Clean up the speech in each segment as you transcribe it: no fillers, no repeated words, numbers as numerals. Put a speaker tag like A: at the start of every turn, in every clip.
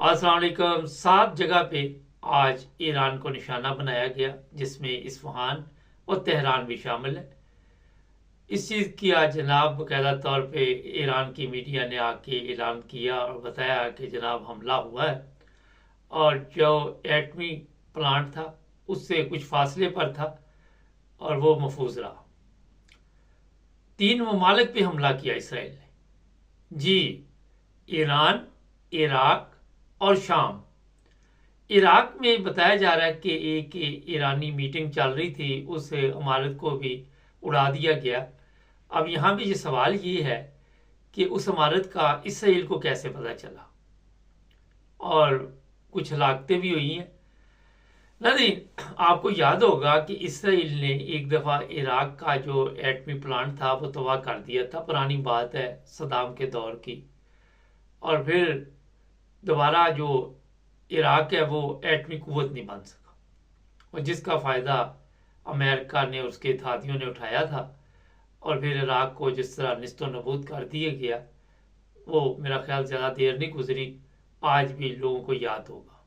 A: अस्सलाम वालेकुम। 7 जगह पे आज ईरान को निशाना बनाया गया, जिसमें इस्फहान और तेहरान भी शामिल है। इस चीज़ की आज जनाब बाकायदा तौर पे ईरान की मीडिया ने आके ऐलान किया और बताया कि जनाब हमला हुआ है, और जो एटमी प्लांट था उससे कुछ फासले पर था और वो महफूज रहा। 3 ममालिक पे हमला किया इसराइल ने जी। ईरान, इराक और शाम। इराक में बताया जा रहा है कि एक ईरानी मीटिंग चल रही थी, उस इमारत को भी उड़ा दिया गया। अब यहाँ भी ये सवाल ये है कि उस इमारत का इसराइल को कैसे पता चला, और कुछ हलाकतें भी हुई हैं। नहीं, आपको याद होगा कि इसराइल ने एक दफ़ा इराक का जो एटमी प्लांट था वो तबाह कर दिया था। पुरानी बात है, सदाम के दौर की। और फिर दोबारा जो इराक है वो एटमी कुव्वत नहीं बन सका, और जिसका फ़ायदा अमेरिका ने, उसके इत्तेहादियों ने उठाया था। और फिर इराक को जिस तरह निस्तो नबूद कर दिया गया, वो मेरा ख्याल ज़्यादा देर नहीं गुजरी, आज भी लोगों को याद होगा।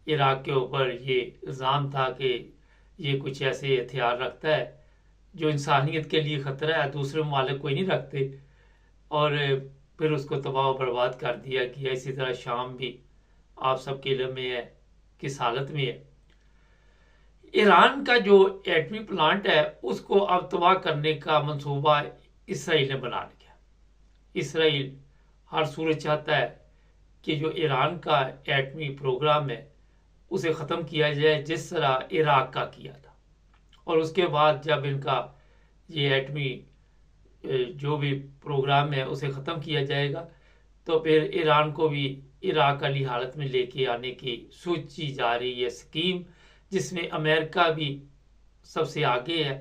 A: इराक के ऊपर ये इल्ज़ाम था कि ये कुछ ऐसे हथियार रखता है जो इंसानियत के लिए ख़तरा है, दूसरे ममालिक कोई नहीं रखते। और फिर उसको तबाह बर्बाद कर दिया गया। इसी तरह शाम भी आप सबके इल्म में है किस हालत में है। ईरान का जो एटमी प्लांट है उसको अब तबाह करने का मंसूबा इसराइल ने बना लिया। इसराइल हर सूरत चाहता है कि जो ईरान का एटमी प्रोग्राम है उसे ख़त्म किया जाए, जिस तरह इराक का किया था। और उसके बाद जब इनका ये एटमी जो भी प्रोग्राम है उसे ख़त्म किया जाएगा, तो फिर ईरान को भी इराक वाली हालत में लेके आने की सोची जा रही है स्कीम, जिसमें अमेरिका भी सबसे आगे है।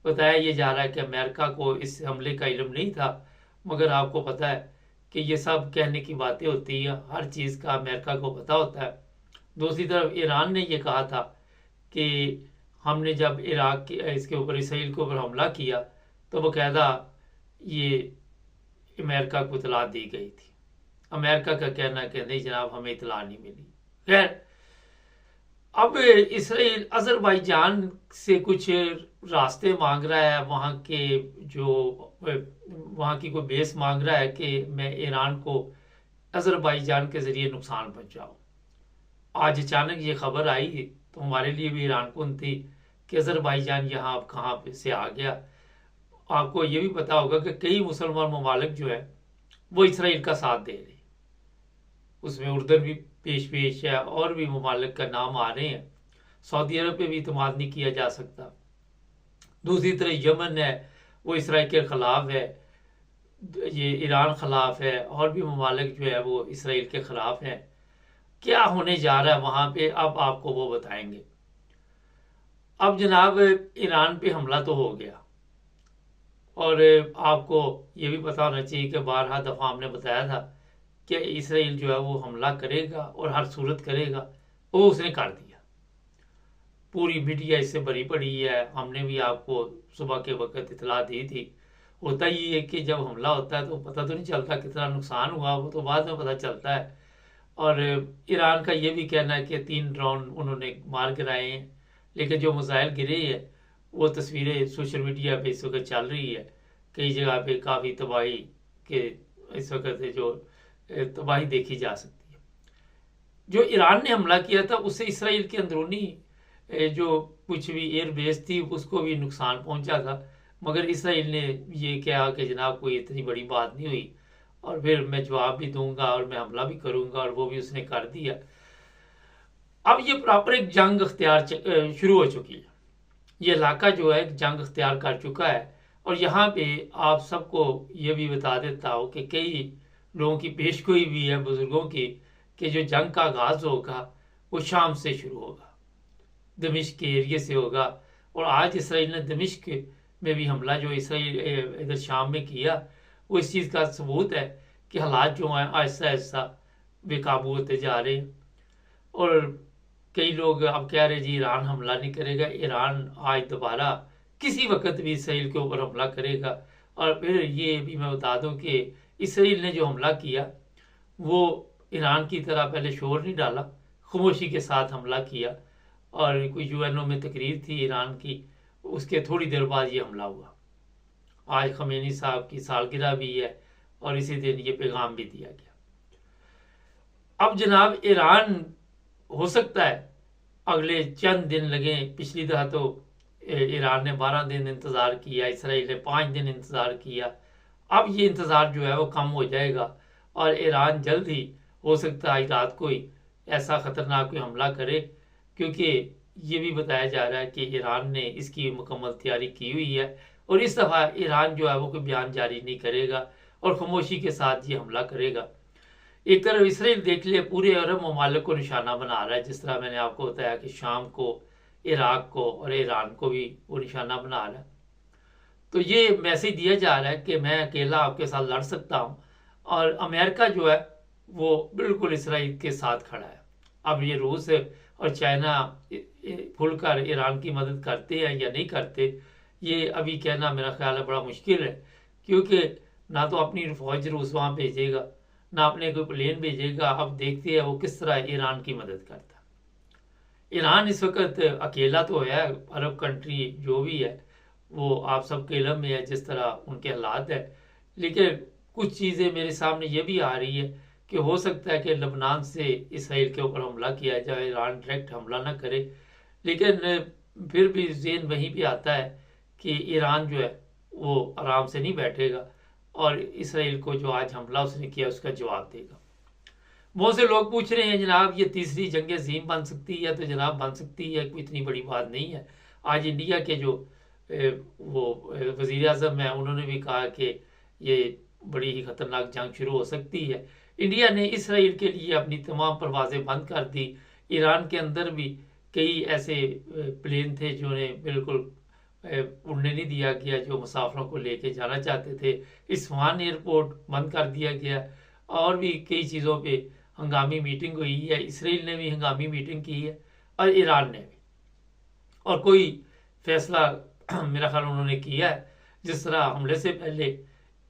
A: बताया ये जा रहा है कि अमेरिका को इस हमले का इल्म नहीं था, मगर आपको पता है कि ये सब कहने की बातें होती हैं, हर चीज़ का अमेरिका को पता होता है। दूसरी तरफ ईरान ने ये कहा था कि हमने जब इराक के इसके ऊपर, इसराइल के ऊपर हमला किया, तो बाकायदा ये अमेरिका को इतला दी गई थी। अमेरिका का कहना है कि नहीं जनाब, हमें इतला नहीं मिली। खैर, अब इसराइल अजरबैजान से कुछ रास्ते मांग रहा है, वहाँ के जो वहाँ की कोई बेस मांग रहा है कि मैं ईरान को अजरबैजान के ज़रिए नुकसान पहुँचाऊँ। आज अचानक ये खबर आई तो हमारे लिए भी हैरान कुन थी कि अजरबैजान यहाँ अब कहाँ पे से आ गया। आपको ये भी पता होगा कि कई मुसलमान ममालिक जो है वो इसराइल का साथ दे रहे, उसमें उर्दन भी पेश है, और भी ममालिक का नाम आ रहे हैं। सऊदी अरब पे भी इतमाद नहीं किया जा सकता। दूसरी तरफ यमन है, वो इसराइल के ख़िलाफ़ है, ये ईरान ख़िलाफ़ है, और भी ममालिक जो है वो इसराइल के ख़िलाफ़ हैं। क्या होने जा रहा है वहाँ पे, अब आपको वो बताएंगे। अब जनाब ईरान पे हमला तो हो गया, और आपको ये भी पता होना चाहिए कि बारहा दफ़ा हमने बताया था कि इसराइल जो है वो हमला करेगा और हर सूरत करेगा, वो उसने कर दिया। पूरी मीडिया इससे भरी पड़ी है, हमने भी आपको सुबह के वक्त इतला दी थी। होता ये है कि जब हमला होता है तो पता तो नहीं चलता कितना नुकसान हुआ, वो तो बाद में पता चलता है। और ईरान का ये भी कहना है कि 3 ड्रोन उन्होंने मार गिराए हैं, लेकिन जो मिसाइल गिरे हैं वो तस्वीरें सोशल मीडिया पे इस वक्त चल रही है। कई जगह पे काफ़ी तबाही के इस वक्त जो तबाही देखी जा सकती है। जो ईरान ने हमला किया था उससे इसराइल के अंदरूनी जो कुछ भी एयर बेस थी उसको भी नुकसान पहुंचा था, मगर इसराइल ने ये कहा कि जनाब कोई इतनी बड़ी बात नहीं हुई, और फिर मैं जवाब भी दूंगा और मैं हमला भी करूंगा, और वो भी उसने कर दिया। अब ये प्रॉपर एक जंग अख्तियार शुरू हो चुकी है। ये इलाका जो है जंग अख्तियार कर चुका है। और यहाँ पे आप सबको ये भी बता देता हूँ कि कई लोगों की पेशगोई भी है, बुजुर्गों की, कि जो जंग का आगाज होगा वो शाम से शुरू होगा, दमिश्क के एरिए से होगा। और आज इसराइल ने दमिश्क में भी हमला जो इसराइल इधर शाम में किया, वो इस चीज़ का सबूत है कि हालात जो हैं आहिस्ता आहिस्ता बेकाबू होते जा रहे हैं। और कई लोग अब कह रहे जी ईरान हमला नहीं करेगा, ईरान आज दोबारा किसी वक्त भी इसराइल के ऊपर हमला करेगा। और फिर ये भी मैं बता दूं कि इसराइल ने जो हमला किया वो ईरान की तरह पहले शोर नहीं डाला, खामोशी के साथ हमला किया। और कोई यूएनओ में तकरीर थी ईरान की, उसके थोड़ी देर बाद ये हमला हुआ। आज खमेनी साहब की सालगिरह भी है और इसी दिन ये पैगाम भी दिया गया। अब जनाब ईरान हो सकता है अगले चंद दिन लगे। पिछली दफा तो ईरान ने 12 दिन इंतज़ार किया, इसराइल ने 5 दिन इंतज़ार किया। अब ये इंतज़ार जो है वो कम हो जाएगा और ईरान जल्द ही हो सकता है रात को ही ऐसा ख़तरनाक कोई हमला करे, क्योंकि ये भी बताया जा रहा है कि ईरान ने इसकी मुकम्मल तैयारी की हुई है और इस दफ़ा ईरान जो है वो कोई बयान जारी नहीं करेगा और खामोशी के साथ ये हमला करेगा। एक तरफ इसराइल देख लिया पूरे अरब ममालिक को निशाना बना रहा है, जिस तरह मैंने आपको बताया कि शाम को, इराक को और ईरान को भी वो निशाना बना रहा है। तो ये मैसेज दिया जा रहा है कि मैं अकेला आपके साथ लड़ सकता हूँ और अमेरिका जो है वो बिल्कुल इसराइल के साथ खड़ा है। अब ये रूस और चाइना खुलकर ईरान की मदद करते हैं या नहीं करते, ये अभी कहना मेरा ख्याल है बड़ा मुश्किल है, क्योंकि ना तो अपनी फौज रूस वहाँ भेजेगा, ना अपने कोई प्लेन भेजेगा। अब देखते हैं वो किस तरह ईरान की मदद करता है। ईरान इस वक्त अकेला तो है, अरब कंट्री जो भी है वो आप सबके इल्म में है जिस तरह उनके हालात है। लेकिन कुछ चीज़ें मेरे सामने ये भी आ रही है कि हो सकता है कि लबनान से इसराइल के ऊपर हमला किया जाए, ईरान डायरेक्ट हमला ना करे। लेकिन फिर भी ज़हन वहीं पे आता है कि ईरान जो है वो आराम से नहीं बैठेगा और इसराइल को जो आज हमला उसने किया उसका जवाब देगा। बहुत से लोग पूछ रहे हैं जनाब ये तीसरी जंग अज़ीम बन सकती है, तो जनाब बन सकती है, कोई इतनी बड़ी बात नहीं है। आज इंडिया के जो वो वज़ीर आज़म है उन्होंने भी कहा कि ये बड़ी ही ख़तरनाक जंग शुरू हो सकती है। इंडिया ने इसराइल के लिए अपनी तमाम परवाज़ें बंद कर दी। ईरान के अंदर भी कई ऐसे प्लेन थे जिन्हें बिल्कुल उड़ने नहीं दिया गया, जो मुसाफिरों को लेके जाना चाहते थे। इस्फहान एयरपोर्ट बंद कर दिया गया और भी कई चीज़ों पे हंगामी मीटिंग हुई है। इसराइल ने भी हंगामी मीटिंग की है और ईरान ने भी, और कोई फैसला मेरा ख्याल उन्होंने किया है। जिस तरह हमले से पहले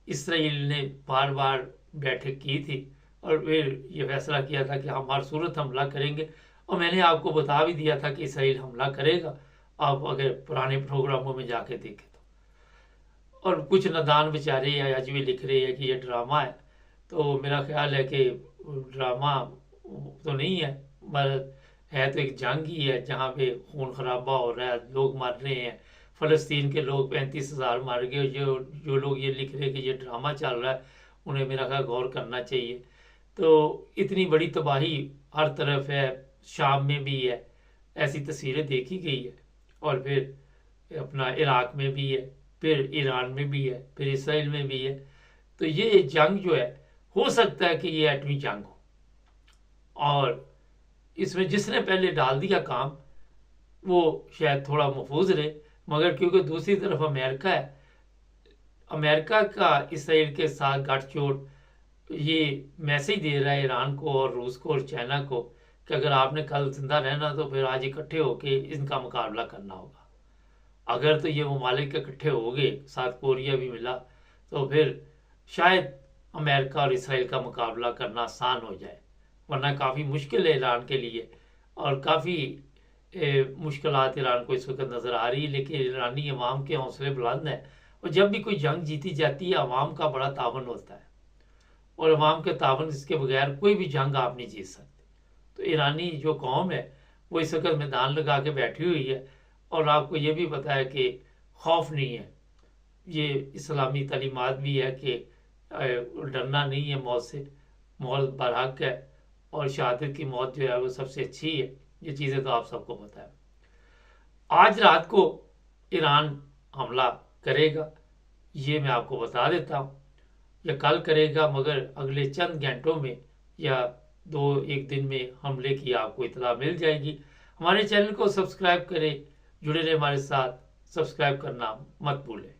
A: इसराइल ने बार बार बैठक की थी और फिर ये फैसला किया था कि हम हर सूरत हमला करेंगे, और मैंने आपको बता भी दिया था कि इसराइल हमला करेगा। आप अगर पुराने प्रोग्रामों में जाके देखें तो। और कुछ नादान बेचारे आज भी लिख रहे हैं कि ये ड्रामा है, तो मेरा ख्याल है कि ड्रामा तो नहीं है, मगर है तो एक जंग ही है जहाँ पे खून खराबा हो रहा है, लोग मर रहे हैं। फ़लस्तीन के लोग 35,000 मार गए। जो लोग ये लिख रहे हैं कि ये ड्रामा चल रहा है, उन्हें मेरा ख्याल गौर करना चाहिए। तो इतनी बड़ी तबाही हर तरफ है, शाम में भी है, ऐसी तस्वीरें देखी गई है, और फिर अपना इराक में भी है, फिर ईरान में भी है, फिर इसराइल में भी है। तो ये जंग जो है हो सकता है कि ये एटमी जंग हो, और इसमें जिसने पहले डाल दिया काम वो शायद थोड़ा महफूज रहे। मगर क्योंकि दूसरी तरफ अमेरिका है, अमेरिका का इसराइल के साथ गठजोड़ ये मैसेज दे रहा है ईरान को और रूस को और चाइना को कि अगर आपने कल जिंदा रहना तो फिर आज इकट्ठे होके इनका मुकाबला करना होगा। अगर तो ये ममालिक इकट्ठे हो गए, साथ कोरिया भी मिला, तो फिर शायद अमेरिका और इसराइल का मुकाबला करना आसान हो जाए, वरना काफ़ी मुश्किल है ईरान के लिए और काफ़ी मुश्किलात ईरान को इस वक्त नज़र आ रही है। लेकिन ईरानी अवाम के हौसले बुलंद हैं, और जब भी कोई जंग जीती जाती है अवाम का बड़ा तावन होता है, और अवाम के तावन इसके बगैर कोई भी जंग आप नहीं जीत सकते। तो ईरानी जो कौम है वो इस वक्त मैदान लगा के बैठी हुई है, और आपको ये भी पता है कि खौफ नहीं है। ये इस्लामी तालीमात भी है कि डरना नहीं है मौत से, मौत बरहक है, और शहादत की मौत जो है वो सबसे अच्छी है। ये चीज़ें तो आप सबको पता है। आज रात को ईरान हमला करेगा, ये मैं आपको बता देता हूँ, या कल करेगा, मगर अगले चंद घंटों में या 2-1 दिन में हमले की आपको इतला मिल जाएगी। हमारे चैनल को सब्सक्राइब करें, जुड़े रहे हमारे साथ, सब्सक्राइब करना मत भूलें।